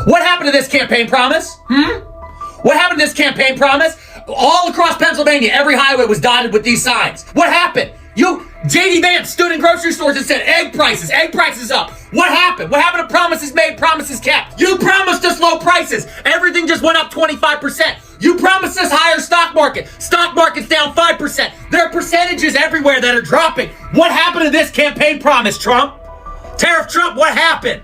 What happened to this campaign promise? What happened to this campaign promise? All across Pennsylvania, every highway was dotted with these signs. What happened? J.D. Vance stood in grocery stores and said, egg prices up. What happened? What happened to promises made, promises kept? You promised us low prices. Everything just went up 25%. You promised us higher stock market. Stock market's down 5%. There are percentages everywhere that are dropping. What happened to this campaign promise, Trump? Tariff Trump, what happened?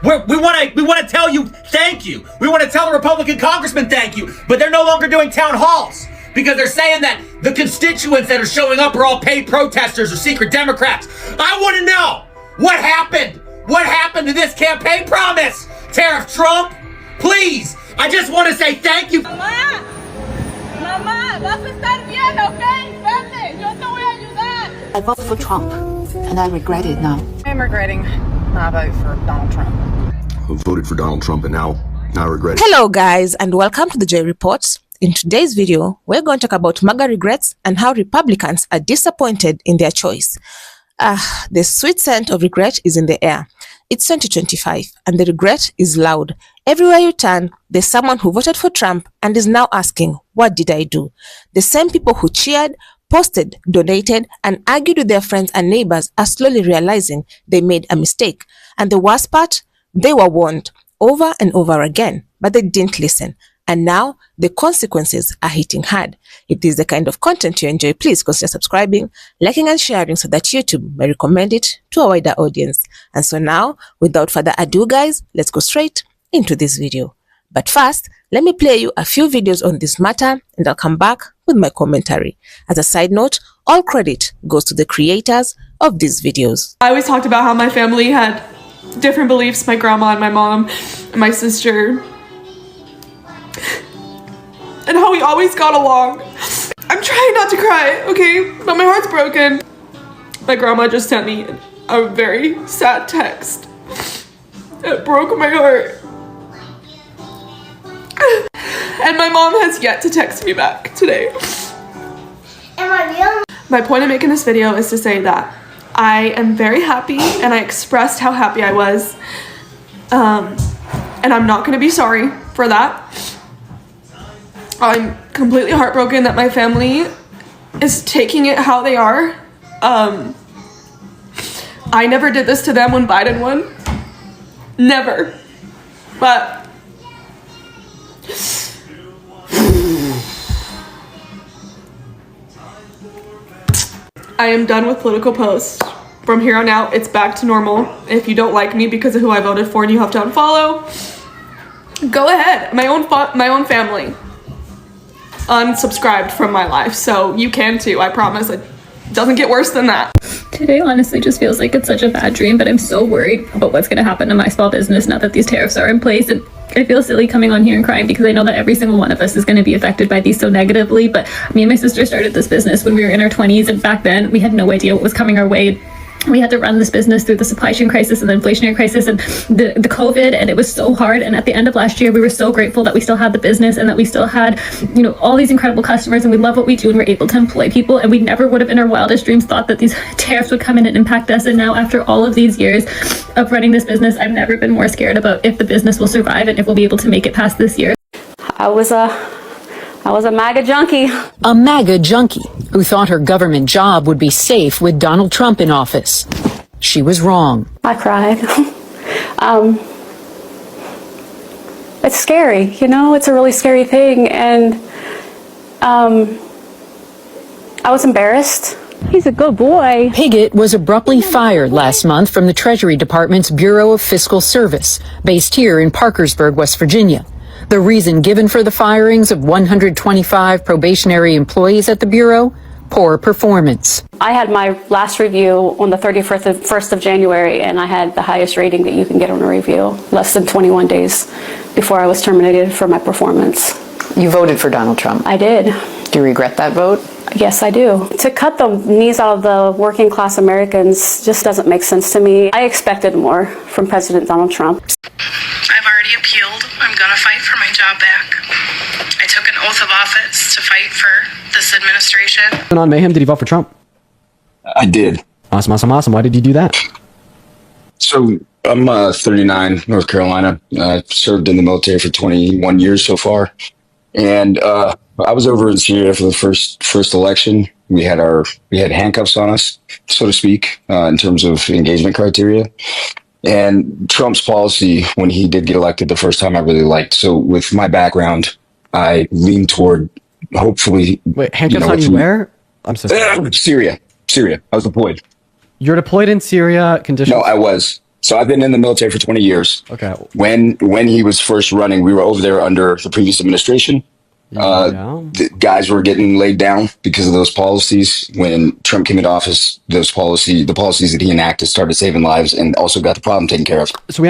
We want to tell you thank you. We want to tell the Republican congressman thank you, but they're no longer doing town halls because they're saying that the constituents that are showing up are all paid protesters or secret Democrats. I want to know what happened. What happened to this campaign promise? Tariff Trump, please. I just want to say thank you. Mamá, vas a estar bien, ¿ok? Vete, yo te voy a ayudar. I voted for Trump, and I regret it now. I'm regretting my vote for Donald Trump. I voted for Donald Trump and now I regret it. Hello guys, and welcome to the J Reports. In today's video, we're going to talk about MAGA regrets and how Republicans are disappointed in their choice. The sweet scent of regret is in the air. It's 2025 and the regret is loud. Everywhere you turn, there's someone who voted for Trump and is now asking, what did I do? The same people who cheered, posted, donated, and argued with their friends and neighbors are slowly realizing they made a mistake. And the worst part, they were warned over and over again, but they didn't listen. And now the consequences are hitting hard. If this is the kind of content you enjoy, please consider subscribing, liking and sharing so that YouTube may recommend it to a wider audience. And so now, without further ado guys, let's go straight into this video. But first, let me play you a few videos on this matter and I'll come back with my commentary. As a side note, all credit goes to the creators of these videos. I always talked about how my family had different beliefs, my grandma and my mom and my sister, and how we always got along. I'm trying not to cry, okay? But my heart's broken. My grandma just sent me a very sad text. It broke my heart. And my mom has yet to text me back today. My point of making this video is to say that I am very happy and I expressed how happy I was. And I'm not gonna be sorry for that. I'm completely heartbroken that my family is taking it how they are. I never did this to them when Biden won. Never. But I am done with political posts. From here on out, it's back to normal. If you don't like me because of who I voted for and you have to unfollow, go ahead. My own family unsubscribed from my life, so you can too. I promise it doesn't get worse than that. Today honestly just feels like it's such a bad dream, but I'm so worried about what's going to happen to my small business now that these tariffs are in place. And I feel silly coming on here and crying because I know that every single one of us is going to be affected by these so negatively. But me and my sister started this business when we were in our 20s, and back then we had no idea what was coming our way. We had to run this business through the supply chain crisis and the inflationary crisis and the COVID, and it was so hard. And at the end of last year, we were so grateful that we still had the business and that we still had, you know, all these incredible customers, and we love what we do and we're able to employ people. And we never would have in our wildest dreams thought that these tariffs would come in and impact us. And now after all of these years of running this business, I've never been more scared about if the business will survive and if we'll be able to make it past this year. I was a MAGA junkie. A MAGA junkie who thought her government job would be safe with Donald Trump in office. She was wrong. I cried. It's scary, you know, it's a really scary thing. And I was embarrassed. He's a good boy. Pigott was abruptly fired last month from the Treasury Department's Bureau of Fiscal Service, based here in Parkersburg, West Virginia. The reason given for the firings of 125 probationary employees at the Bureau? Poor performance. I had my last review on the 31st of January, and I had the highest rating that you can get on a review, less than 21 days before I was terminated for my performance. You voted for Donald Trump. I did. Do you regret that vote? Yes, I do. To cut the knees out of the working class Americans just doesn't make sense to me. I expected more from President Donald Trump. I've already appealed. I'm going to fight for my job back. I took an oath of office to fight for this administration. On Mayhem, did he vote for Trump? I did. Awesome. Why did you do that? So I'm 39, North Carolina. Served in the military for 21 years so far, and I was over in Syria for the first election. We had handcuffs on us, so to speak, in terms of engagement criteria. And Trump's policy, when he did get elected the first time, I really liked. So with my background, I lean toward hopefully. Wait, handcuffs on you where? I'm so sorry. Syria. I was deployed. You're deployed in Syria. Conditions? No, I was. So I've been in the military for 20 years. Okay. When he was first running, we were over there under the previous administration. The guys were getting laid down because of those policies. When Trump came into office, the policies that he enacted started saving lives and also got the problem taken care of. So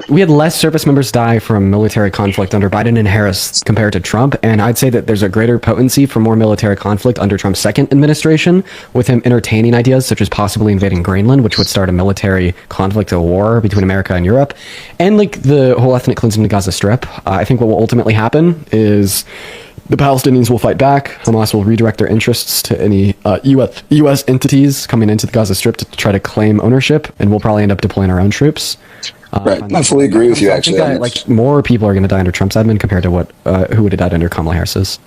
we had less service members die from military conflict under Biden and Harris compared to Trump, and I'd say that there's a greater potency for more military conflict under Trump's second administration, with him entertaining ideas such as possibly invading Greenland, which would start a military conflict, a war between America and Europe, and like the whole ethnic cleansing of the Gaza Strip. I think what will ultimately happen is the Palestinians will fight back. Hamas will redirect their interests to any U.S. entities coming into the Gaza Strip to try to claim ownership, and we'll probably end up deploying our own troops. Right, I fully agree with you. Actually, I think more people are going to die under Trump's admin compared to who would have died under Kamala Harris's.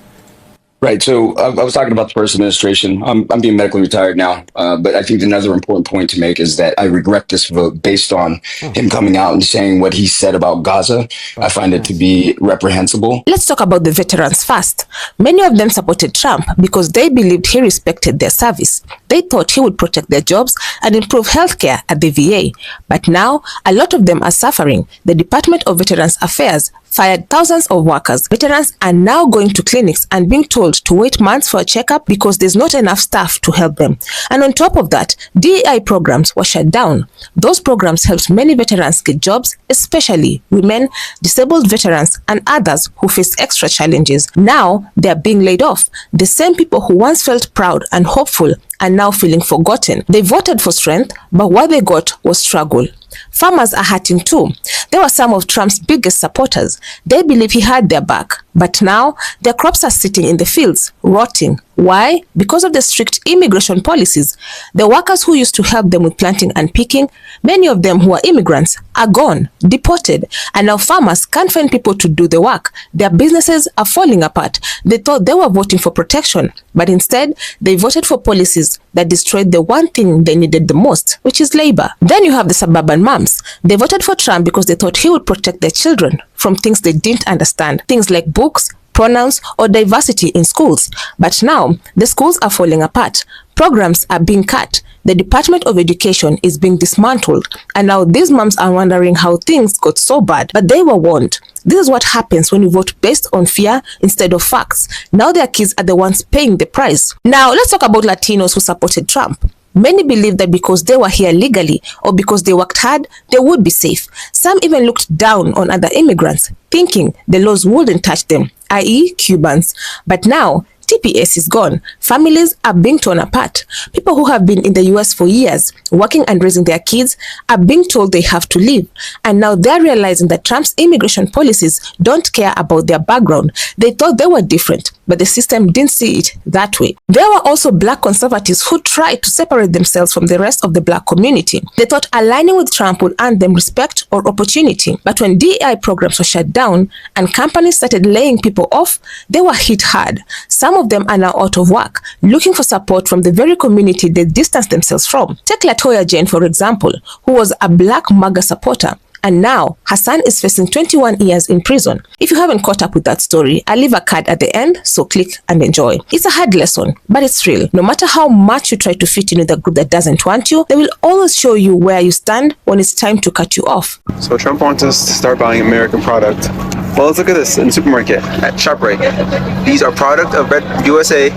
Right. So I was talking about the first administration. I'm being medically retired now, but I think another important point to make is that I regret this vote based on him coming out and saying what he said about Gaza. I find it to be reprehensible. Let's talk about the veterans first. Many of them supported Trump because they believed he respected their service. They thought he would protect their jobs and improve healthcare at the VA. But now, a lot of them are suffering. The Department of Veterans Affairs fired thousands of workers. Veterans are now going to clinics and being told to wait months for a checkup because there's not enough staff to help them. And on top of that, DEI programs were shut down. Those programs helped many veterans get jobs, especially women, disabled veterans, and others who faced extra challenges. Now they're being laid off. The same people who once felt proud and hopeful are now feeling forgotten. They voted for strength, but what they got was struggle. Farmers are hurting too. They were some of Trump's biggest supporters. They believe he had their back, but now their crops are sitting in the fields, rotting. Why? Because of the strict immigration policies. The workers who used to help them with planting and picking, many of them who are immigrants, are gone, deported, and now farmers can't find people to do the work. Their businesses are falling apart. They thought they were voting for protection, but instead they voted for policies that destroyed the one thing they needed the most, which is labor. Then you have the suburban moms. They voted for Trump because they thought he would protect their children from things they didn't understand, things like books, pronouns, or diversity in schools. But now, the schools are falling apart. Programs are being cut. The Department of Education is being dismantled. And now these moms are wondering how things got so bad. But they were warned. This is what happens when you vote based on fear instead of facts. Now their kids are the ones paying the price. Now, let's talk about Latinos who supported Trump. Many believed that because they were here legally or because they worked hard, they would be safe. Some even looked down on other immigrants, thinking the laws wouldn't touch them, i.e. Cubans. But now, TPS is gone. Families are being torn apart. People who have been in the US for years, working and raising their kids, are being told they have to leave. And now they're realizing that Trump's immigration policies don't care about their background. They thought they were different, but the system didn't see it that way. There were also black conservatives who tried to separate themselves from the rest of the black community. They thought aligning with Trump would earn them respect or opportunity. But when DEI programs were shut down and companies started laying people off, they were hit hard. Some of them are now out of work, looking for support from the very community they distanced themselves from. Take Latoya Jane, for example, who was a black MAGA supporter. And now, her son is facing 21 years in prison. If you haven't caught up with that story, I'll leave a card at the end, so click and enjoy. It's a hard lesson, but it's real. No matter how much you try to fit in with a group that doesn't want you, they will always show you where you stand when it's time to cut you off. So Trump wants us to start buying American product. Well, let's look at this in the supermarket at ShopRite. These are product of USA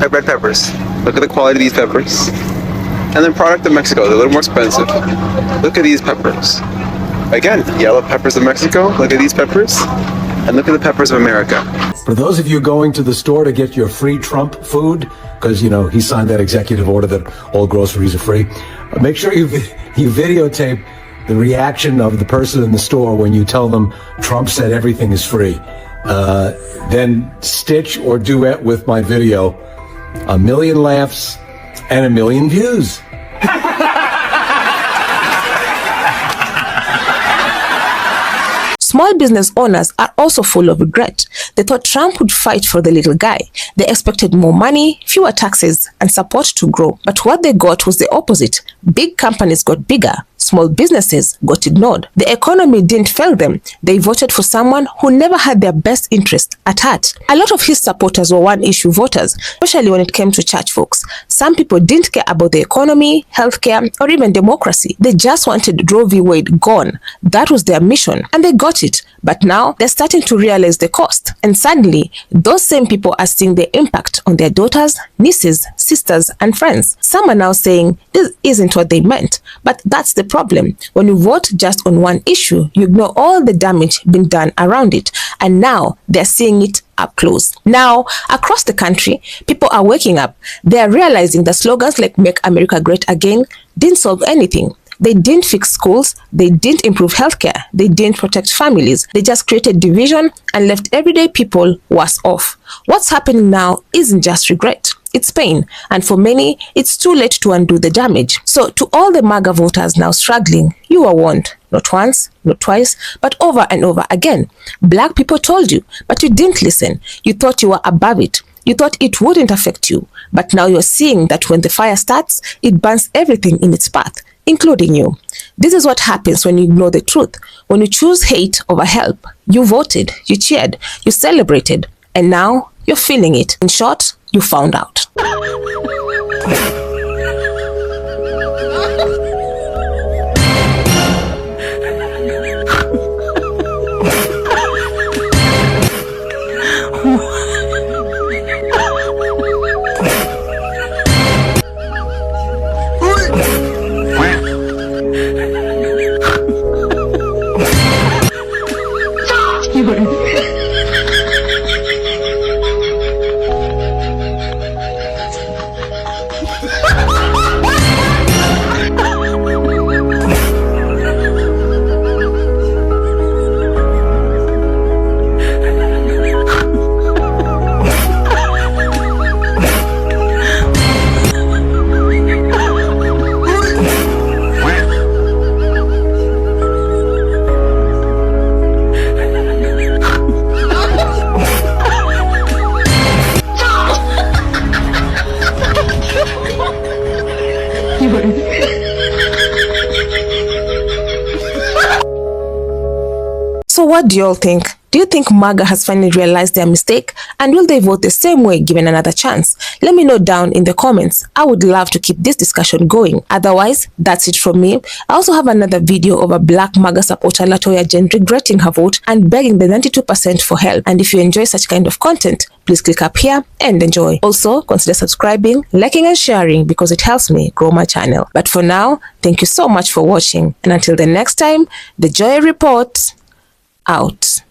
red peppers. Look at the quality of these peppers. And then product of Mexico, they're a little more expensive. Look at these peppers. Again, yellow peppers of Mexico, look at these peppers, and look at the peppers of America. For those of you going to the store to get your free Trump food, because, you know, he signed that executive order that all groceries are free, make sure you videotape the reaction of the person in the store when you tell them Trump said everything is free. Then stitch or duet with my video, 1 million laughs and 1 million views. Small business owners are also full of regret. They thought Trump would fight for the little guy. They expected more money, fewer taxes, and support to grow. But what they got was the opposite. Big companies got bigger. Small businesses got ignored. The economy didn't fail them. They voted for someone who never had their best interest at heart. A lot of his supporters were one-issue voters, especially when it came to church folks. Some people didn't care about the economy, healthcare, or even democracy. They just wanted Roe v. Wade gone. That was their mission, and they got it. But now they're starting to realize the cost. And suddenly, those same people are seeing the impact on their daughters, nieces, sisters, and friends. Some are now saying this isn't what they meant. But that's the problem. When you vote just on one issue, you ignore all the damage being done around it. And now they're seeing it up close. Now, across the country, people are waking up. They are realizing that slogans like "Make America Great Again" didn't solve anything. They didn't fix schools, they didn't improve healthcare, they didn't protect families. They just created division and left everyday people worse off. What's happening now isn't just regret. It's pain, and for many, it's too late to undo the damage. So to all the MAGA voters now struggling, you were warned. Not once, not twice, but over and over again. Black people told you, but you didn't listen. You thought you were above it. You thought it wouldn't affect you. But now you're seeing that when the fire starts, it burns everything in its path, including you. This is what happens when you ignore the truth. When you choose hate over help. You voted, you cheered, you celebrated, and now you're feeling it. In short, you found out. So what do you all think? Do you think MAGA has finally realized their mistake? And will they vote the same way given another chance? Let me know down in the comments. I would love to keep this discussion going. Otherwise, that's it from me. I also have another video of a black MAGA supporter, Latoya Jen, regretting her vote and begging the 92% for help. And if you enjoy such kind of content, please click up here and enjoy. Also, consider subscribing, liking and sharing because it helps me grow my channel. But for now, thank you so much for watching. And until the next time, the Joy Report out.